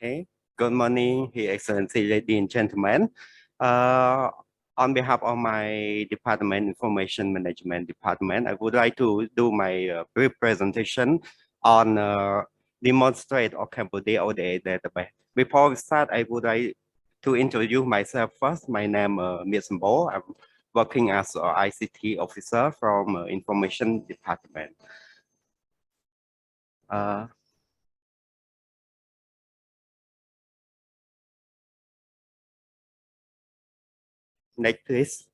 Okay. Good morning, Your Excellency, ladies and gentlemen. Uh, on behalf of my department, Information Management Department, I would like to do my brief presentation on demonstrate or Cambodia ODA database. Before we start, I would like to introduce myself first. My name is Miet Sambo. I'm working as an ICT officer from Information Department. Next, please.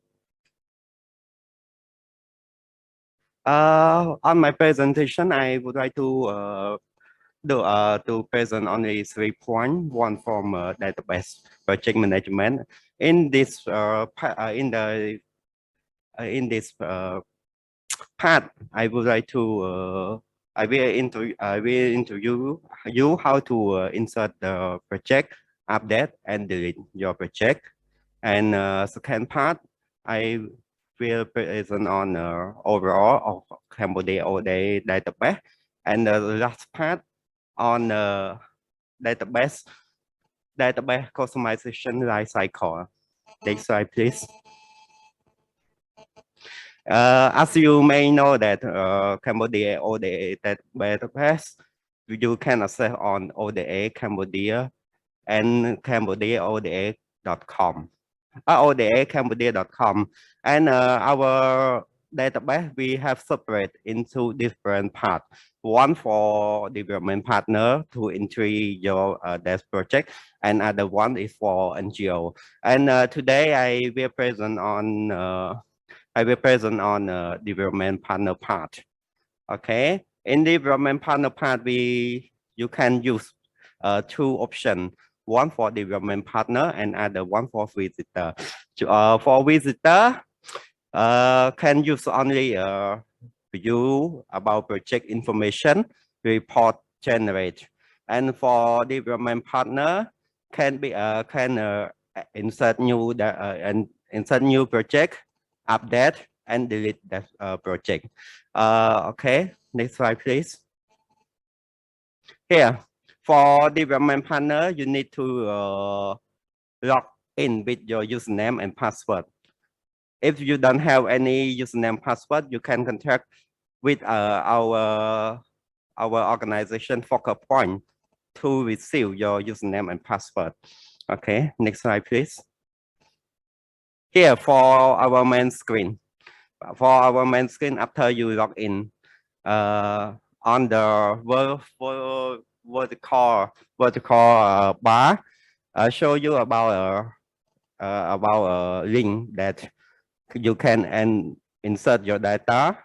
On my presentation, I would like to present only 3 points. One from database project management. In this part, I would like to I will interview you how to insert the project, update and delete your project. And second part, I will present on overall of Cambodia ODA database. And the last part on database customization lifecycle. Next slide, please. As you may know that Cambodia ODA database, you can access on ODA Cambodia and CambodiaODA.com. ODACambodia.com. And our database, we have separate into different parts. One for development partner to entry your desk project, and other one is for NGO. And today I will present on development partner part. Okay, in development partner part, you can use 2 options. One for development partner and other one for visitor. For visitor, can use only view about project information, report generate. And for development partner, can insert new project, update and delete that project. Okay, next slide, please. Here, for development partner, you need to log in with your username and password. If you don't have any username password, you can contact with our organization focal point to receive your username and password. Okay, next slide, please. Here for our main screen. For our main screen, after you log in, on the vertical bar, show you about a link that you can insert your data,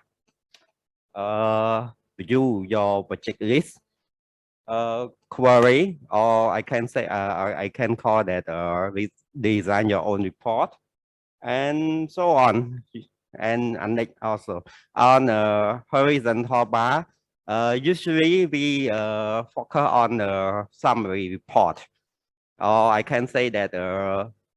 view your project list, query, or I can say I can call that design your own report, and so on. And next also on horizontal bar, usually we focus on the summary report, or I can say that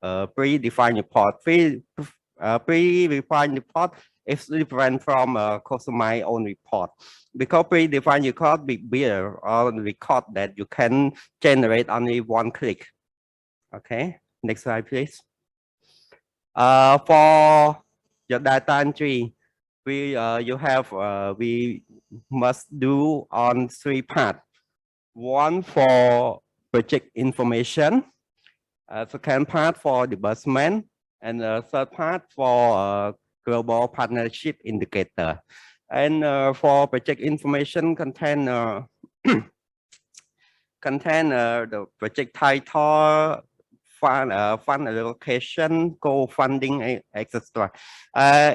predefined report. Predefined report is different from customized own report, because predefined report be built on record that you can generate only one click. Okay, next slide, please. For your data entry, we must do on 3 parts. One for project information, second part for disbursement, and the third part for global partnership indicator. And for project information contain the project title, fund allocation, co-funding, etc.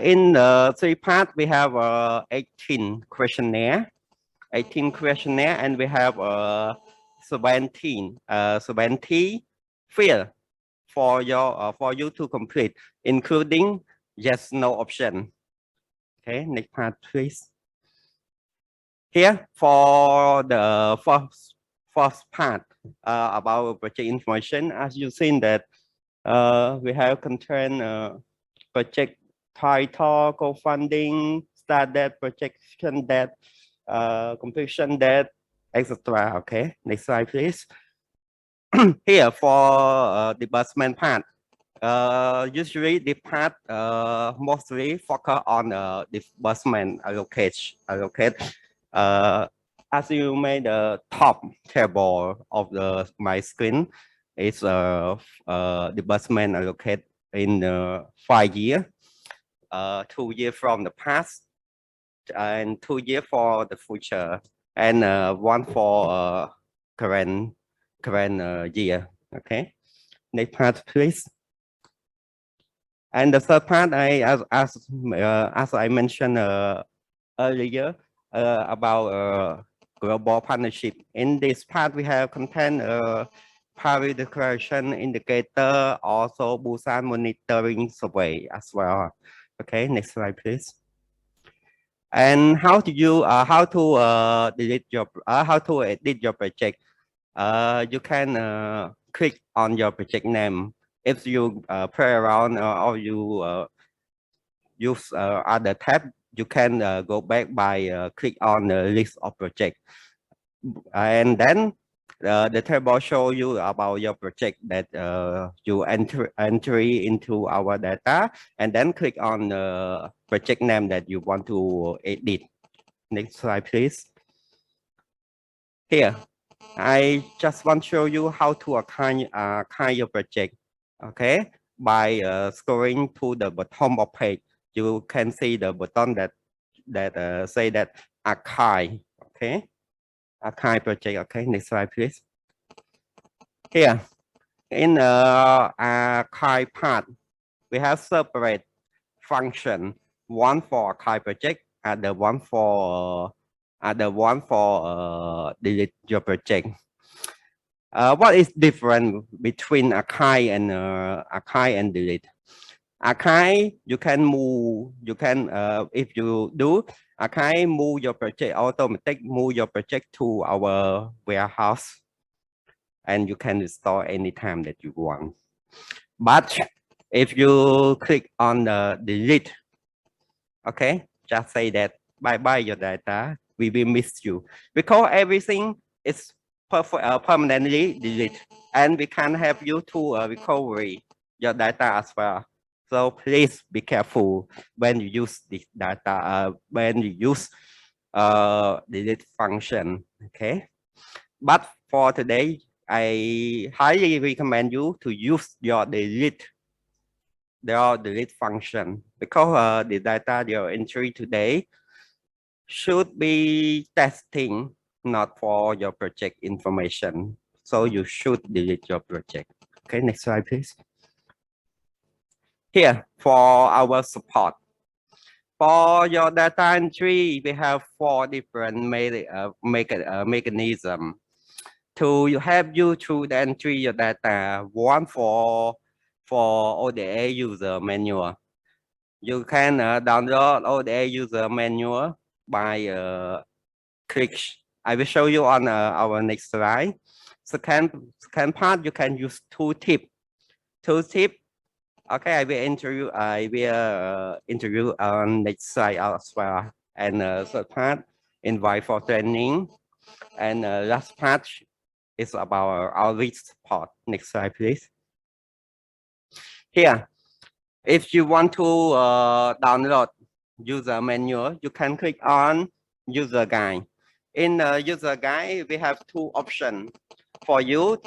In the 3 parts, we have 18 questionnaire, and we have 17 field for you to complete, including yes no option. Okay, next part, please. Here for the first part about project information, as you've seen that we have content project title, co-funding, start date, projection date, completion date, etc. Okay, next slide, please. here for disbursement part. Usually the part mostly focus on disbursement allocate. As you made the top table of my screen is disbursement allocate in 5 years, 2 years from the past, and 2 years for the future, and one for current year. Okay, next part, please. And the third part, as I mentioned earlier about global partnership. In this part, we have content Paris Declaration indicator, also Busan monitoring survey as well. Okay, next slide, please. And how to delete your how to edit your project? You can click on your project name. If you play around or you use other tab, you can go back by click on the list of project, and then the table show you about your project that you entry into our data, and then click on the project name that you want to edit. Next slide, please. Here, I just want to show you how to archive your project. Okay, by scrolling to the bottom of page, you can see the button that say that archive. Okay, archive project. Okay, next slide, please. Here, in archive part, we have separate function. One for archive project, and the one for delete your project. What is different between archive and delete? Archive, you can move, if you do archive, move your project move your project to our warehouse, and you can restore anytime that you want. But if you click on the delete, okay, just say that bye your data, we will miss you, because everything is permanently delete, and we can help you to recover your data as well. So please be careful when you use this data, when you use delete function. Okay, but for today, I highly recommend you to use your delete function, because the data you entry today should be testing, not for your project information. So you should delete your project. Okay, next slide, please. Here, for our support. For your data entry, we have 4 different mechanisms to help you to entry your data. One for ODA user manual. You can download ODA user manual by click. I will show you on our next slide. Second part, you can use tooltip. Okay, I will introduce on next slide as well. And third part, invite for training. And last part is about our outreach support. Next slide, please. Here, if you want to download user manual, you can click on user guide. In user guide, we have 2 options for you.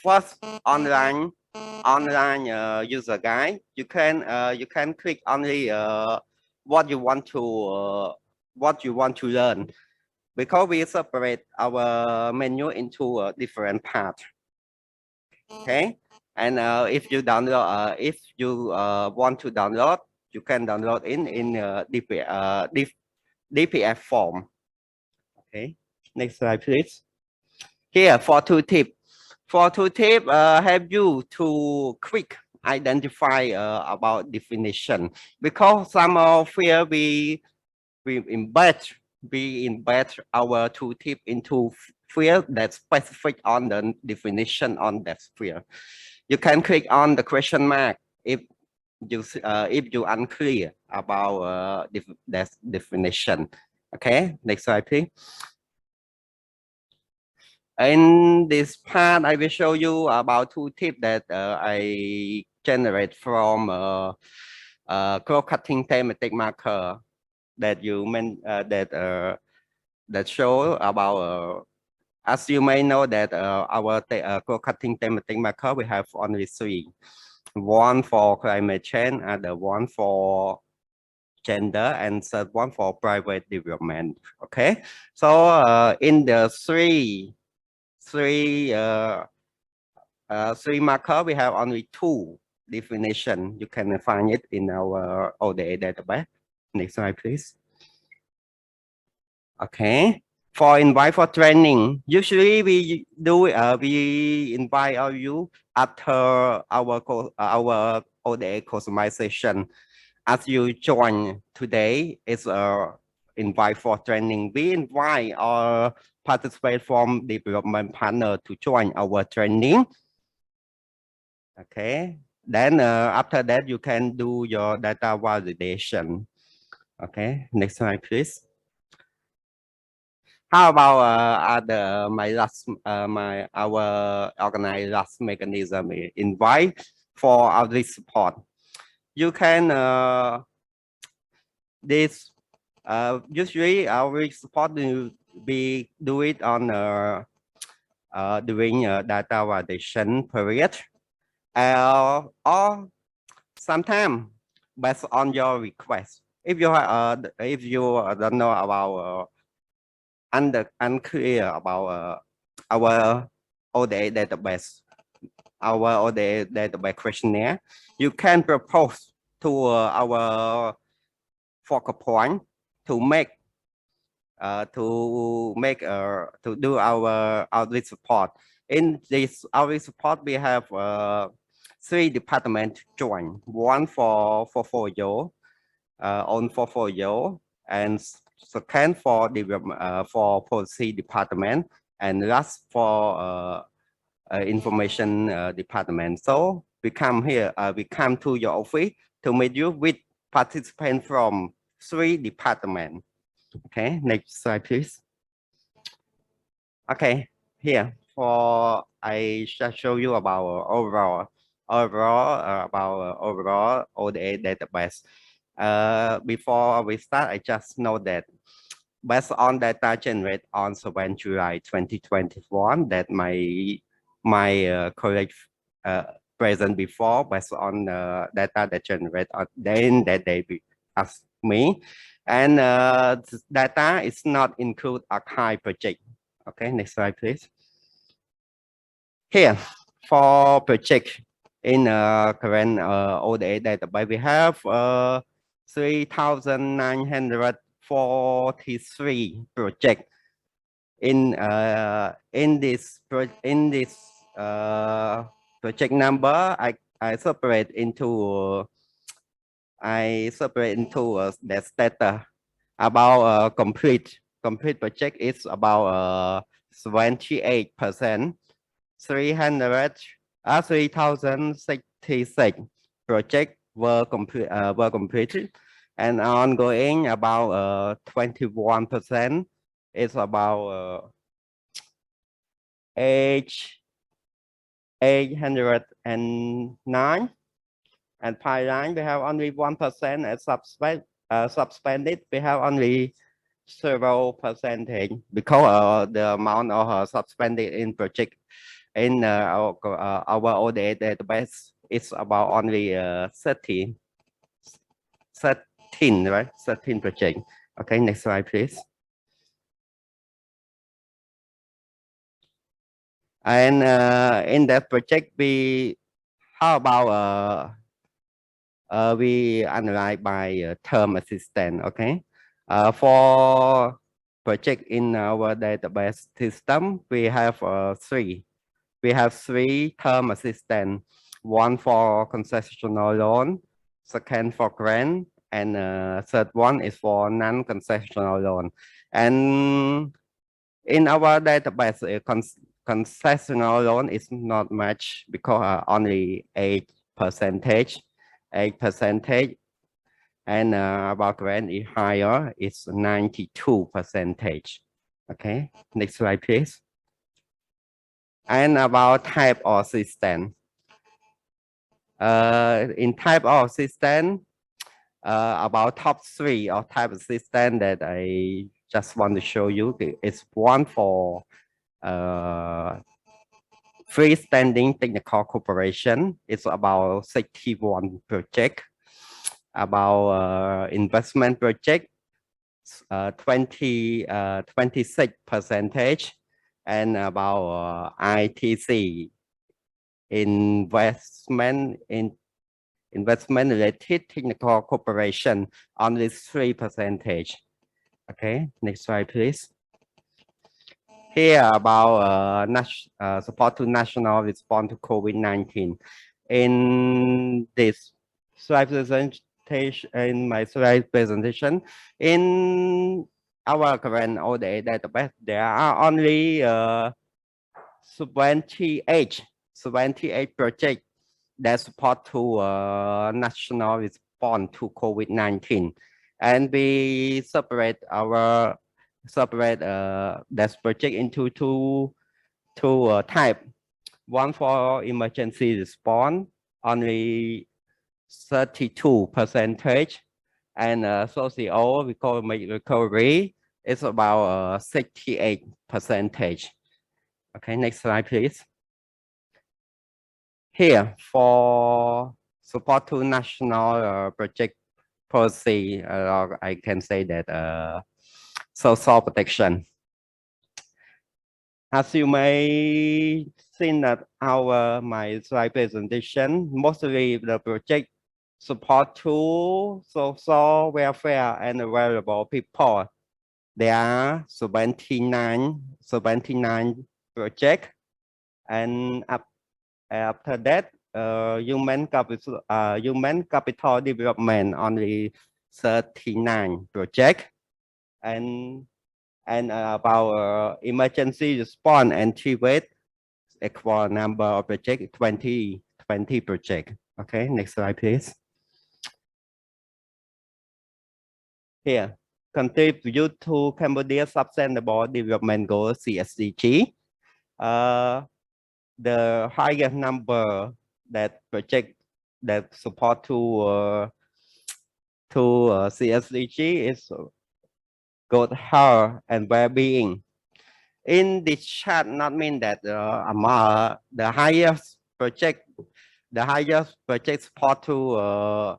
First, online user guide. You can click only what you want to learn, because we separate our menu into different parts. Okay, and if you download, if you want to download, you can download in DPF form. Okay, next slide, please. Here for tooltip. For tooltip, help you to quick identify about definition, because some of here we embed our tooltip into field that's specific on the definition on that field. You can click on the question mark if you unclear about that definition. Okay, next slide, please. In this part, I will show you about two tips that I generate from cross-cutting thematic marker that you meant that show about as you may know that our cross-cutting thematic marker we have only three. One for climate change, other one for gender, and third one for private development. Okay, so in the three marker, we have only two definition. You can find it in our ODA database. Next slide, please. Okay. For invite for training, usually we do we invite all you after our ODA customization. As you join today, it's a invite for training. We invite our participate from development partner to join our training. Okay, then after that you can do your data validation. Okay, next slide, please. How about our organized last mechanism invite for outreach support? You can usually outreach support will be do it on during data validation period, or sometimes based on your request. If you don't know about unclear about our ODA database, our ODA database questionnaire, you can propose to our focal point to do our outreach support. In this outreach support, we have three departments join. One for portfolio, on portfolio, and second for development for policy department, and last for information department. So we come here, we come to your office to meet you with participants from three departments. Okay, next slide, please. Okay, here I shall show you about overall ODA database. Before we start, I just know that based on data generated on 7 July 2021, that my colleague present before, based on data that generate on then that they asked me, and data is not include archive project. Okay, next slide, please. Here for project in current ODA database, we have 3,943 project in this project number. I separate into the status about complete project is about 28%. 3,066 projects were completed, and ongoing about 21%. It's about 809, and pipeline we have only 1%, and suspended we have only 0% because the amount of suspended in project in our ODA database is about only 13, right? 13 project. Okay, next slide, please. And in that project, we analyze by term assistant. Okay, for project in our database system, we have three. We have three term assistant. One for concessional loan, second for grant, and third one is for non-concessional loan. And in our database, concessional loan is not much because only 8%, and about grant is higher, it's 92%. Okay, next slide, please. And about type or system. In type of system, about top 3 of type of system that I just want to show you. It's one for freestanding technical cooperation. It's about 61 project. About investment project, 26%, and about ITC, investment related technical cooperation, only 3%. Okay, next slide, please. Here about support to national response to COVID-19. In this slide presentation, in my slide presentation, in our current ODA database, there are only 28 projects that support to national response to COVID-19, and we separate that project into two type. One for emergency response, only 32%, and socio recovery is about 68%. Okay, next slide, please. Here for support to national project policy, I can say that social protection. As you may see that my slide presentation, mostly the project support to social welfare and vulnerable people. There are 79 projects, and after that, human capital development only 39 projects, and about emergency response and TVET, equal number of projects 20 projects. Okay, next slide, please. Here, contribute to Cambodia Sustainable Development Goal (CSDG). The highest number that project that support to CSDG is good health and well-being. In this chart, not mean that the highest project support to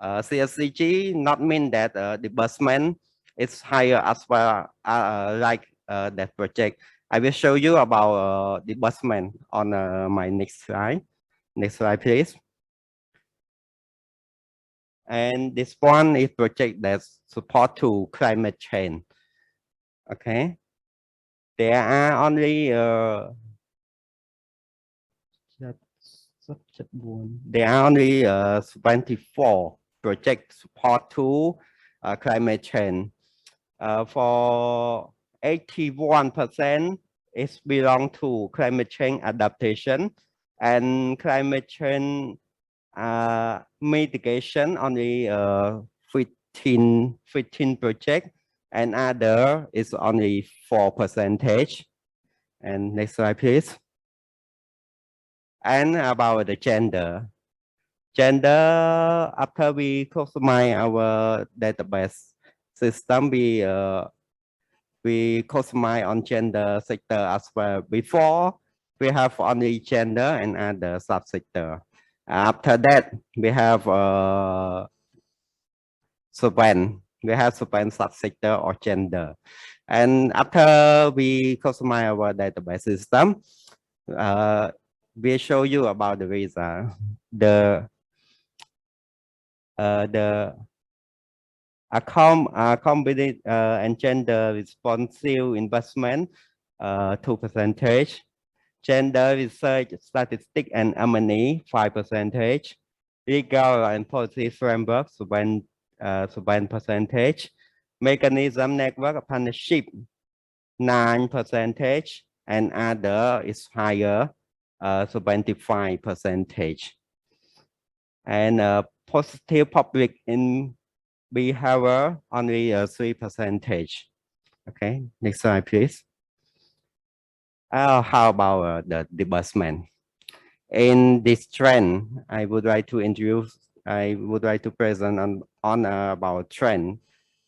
CSDG, not mean that disbursement is higher as well like that project. I will show you about disbursement on my next slide. Next slide, please. And this one is project that support to climate change. Okay, there are only there are only 24 project support to climate change. For 81%, it belong to climate change adaptation, and climate change mitigation only 15 project, and other is only 4%. And next slide, please. And about the gender, after we customize our database system, we customize on gender sector as well. Before, we have only gender and other subsector. After that, we have subsector or gender. And after we customize our database system, we show you about the result. The combined and gender responsive investment 2%. Gender research, statistics and M&E 5%. Legal and policy framework 7%. Mechanism network partnership 9%, and other is higher 25%. And positive public in behavior only 3%. Okay, next slide, please. How about the disbursement? In this trend, I would like to present on about trend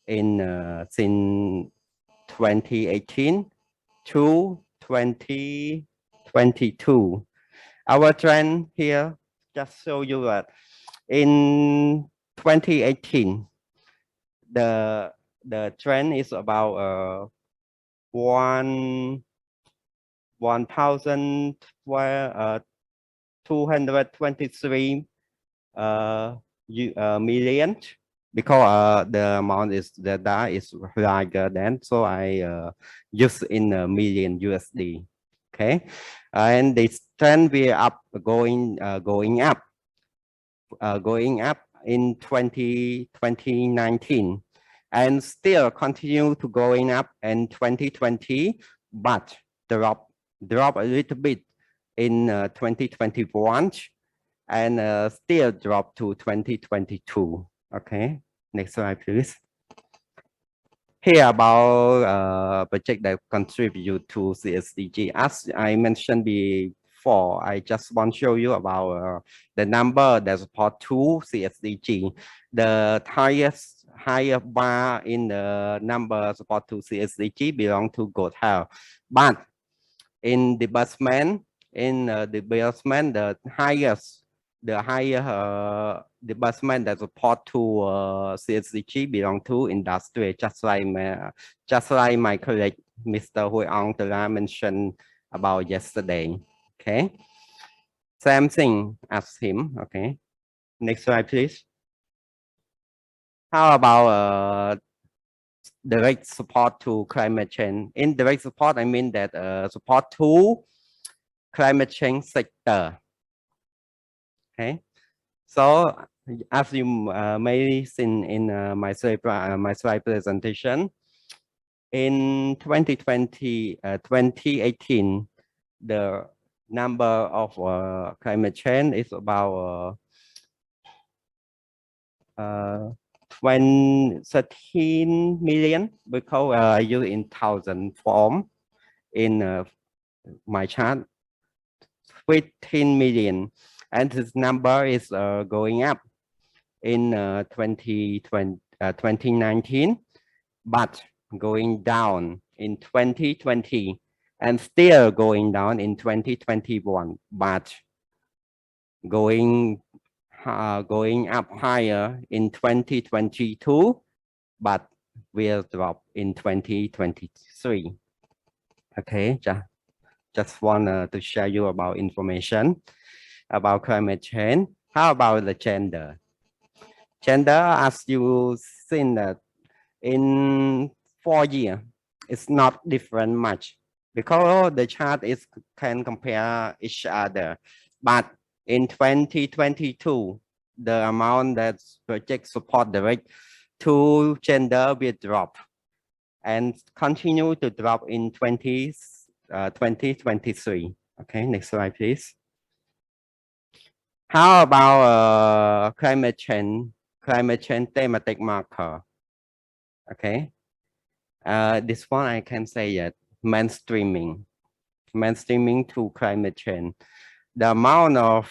in since 2018 to 2022. Our trend here just show you that in 2018, the trend is about one 1,223 million, because the amount is the data is larger than, so I use in a million USD. Okay, and this trend we up going up in 2019 and still continue to going up in 2020, but drop a little bit in 2021 and still drop to 2022. Okay, next slide, please. Here about project that contribute to CSDG. As I mentioned before, I just want to show you about the number that support to CSDG. The higher bar in the number support to CSDG belong to Good Health, but in disbursement, the higher disbursement that support to CSDG belong to industry, just like my colleague Mr. Hui Ong mentioned about yesterday. Okay, same thing as him. Okay, next slide, please. How about direct support to climate change? In direct support, I mean that support to climate change sector. Okay, so as you may seen in my slide presentation, in 2018, the number of climate change is about 13 million, because I use in thousand form in my chart. 15 million, and this number is going up in 2019, but going down in 2020, and still going down in 2021, but going up higher in 2022, but will drop in 2023. Okay, just want to share you about information about climate change. How about the gender? Gender, as you seen that in 4 years, it's not different much, because the chart can compare each other. But in 2022, the amount that project support direct to gender will drop and continue to drop in 2023. Okay, next slide, please. How about climate change thematic marker? Okay, this one I can say that mainstreaming to climate change. The amount of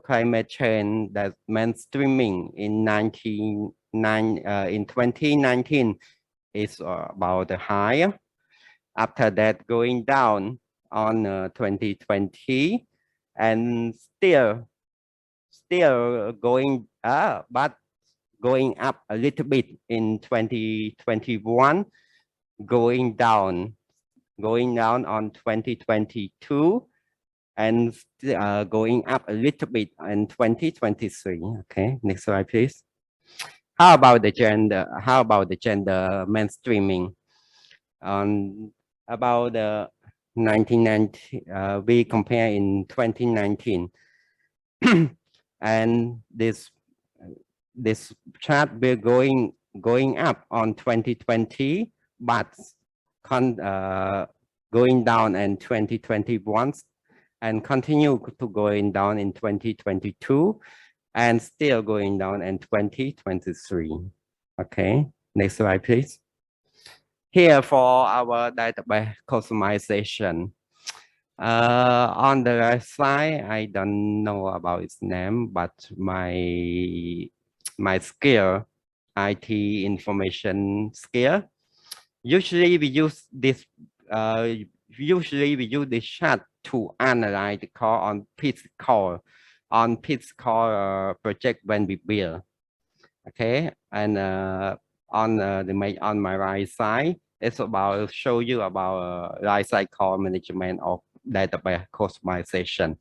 climate change that mainstreaming in 2019 is about the higher. After that, going down on 2020, and still going but going up a little bit in 2021, going down on 2022, and going up a little bit in 2023. Okay, next slide, please. How about the gender mainstreaming? About the 1990, we compare in 2019, and this chart will going up on 2020, but going down in 2021, and continue to going down in 2022, and still going down in 2023. Okay, next slide, please. Here for our database customization, On the right side, I don't know about its name, but my skill, IT information skill. Usually we use this. Usually we use this chart to analyze the call on physical project when we build. Okay, and on my right side, it's about show you about life cycle management of database customization.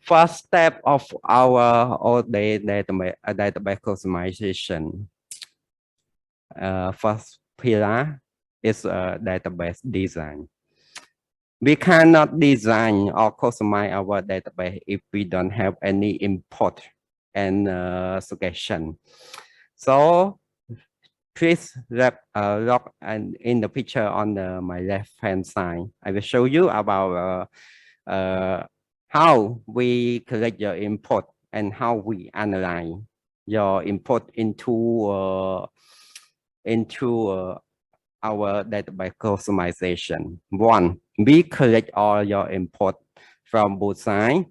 First step of our database customization. First pillar is database design. We cannot design or customize our database if we don't have any import and suggestion. So please look and in the picture on my left hand side, I will show you about how we collect your input and how we analyze your input into our database customization. One, we collect all your input from both sides,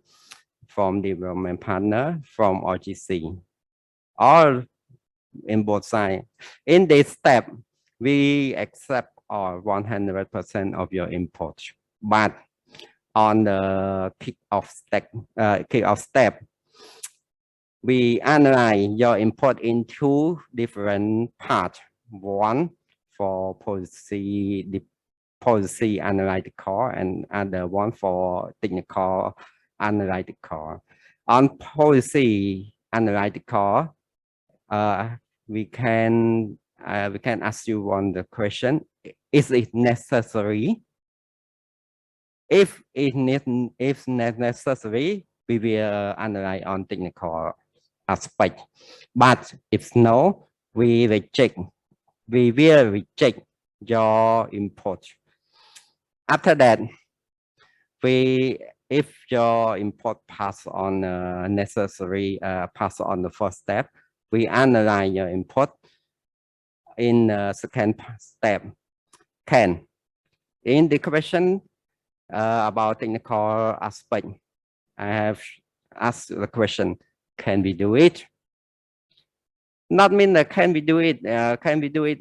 from development partner, from OGC, all in both sides. In this step, we accept all 100% of your input, but on the kick-off step, we analyze your input into different parts. One for policy analytical and other one for technical analytical. On policy analytical, we can ask you one the question: is it necessary? If necessary, we will analyze on technical aspect. But if no, we will reject your input. After that, if your input pass on necessary pass on the first step, we analyze your input in the second step. In the question about technical aspect, I have asked the question, can we do it? Not mean that can we do it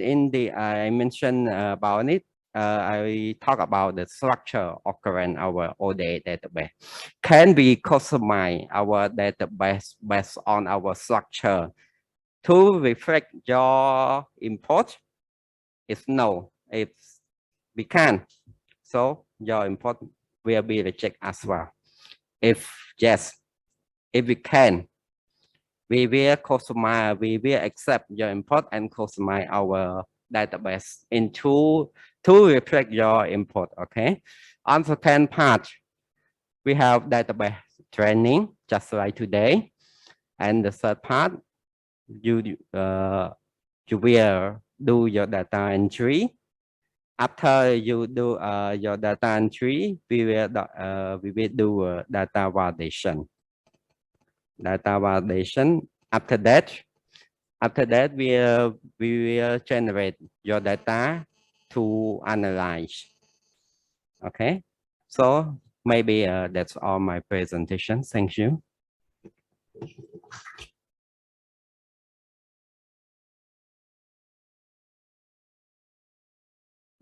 in the I mentioned about it. I talk about the structure occurring our OData database. Can we customize our database based on our structure to reflect your input? If no, if we can, so your input will be rejected as well. If yes, if we can, we will customize, we will accept your input and customize our database into to reflect your input. Okay. On the second part, we have database training, just like today. And the third part, you will do your data entry. After you do your data entry, we will do data validation. After that, we will generate your data to analyze. Okay, so maybe that's all my presentation. Thank you.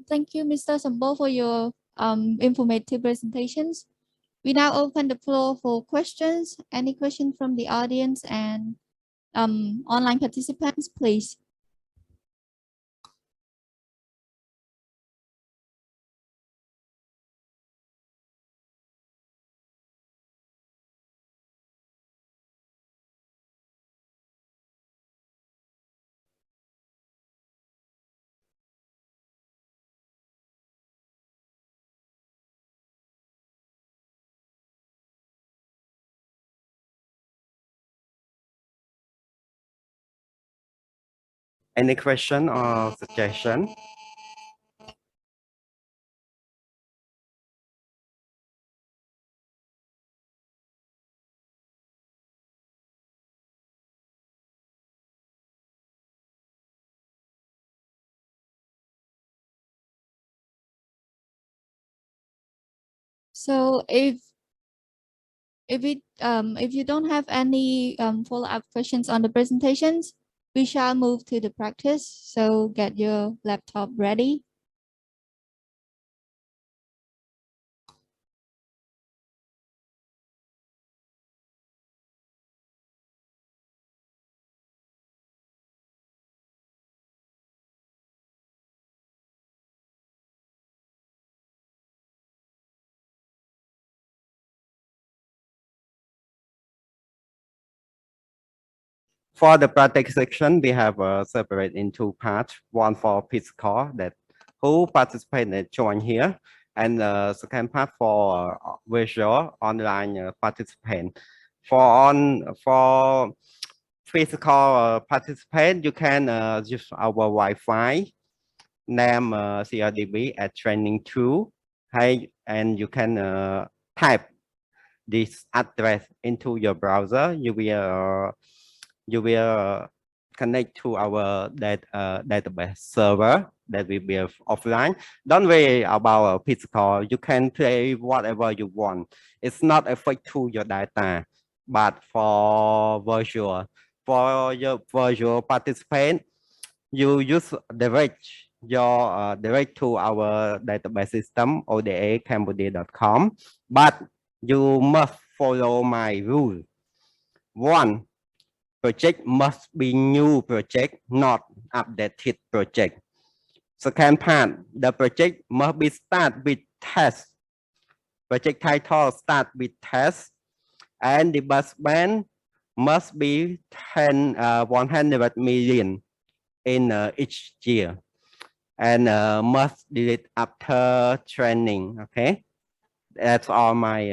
Thank you, Mr. Sambo, for your informative presentations. We now open the floor for questions. Any question from the audience and online participants, please. Any question or suggestion? So if you don't have any follow-up questions on the presentations, we shall move to the practice. So get your laptop ready. For the practice section, we have separate in two parts. One for physical that who participated join here, and the second part for visual online participant. For physical participant, you can use our Wi-Fi name CRDB at training 2. Hey, and you can type this address into your browser. You will connect to our database server that will be offline. Don't worry about physical. You can play whatever you want. It's not affect to your data, but for your virtual participant, you use direct to our database system oda.cambodia.com, but you must follow my rule. One, project must be new project, not updated project. Second part, the project must be start with test. Project title start with test, and the bus band must be 100 million in each year, and must delete after training. Okay, that's all my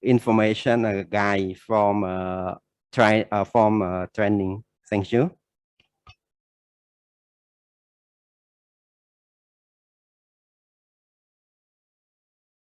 information guide from training. Thank you.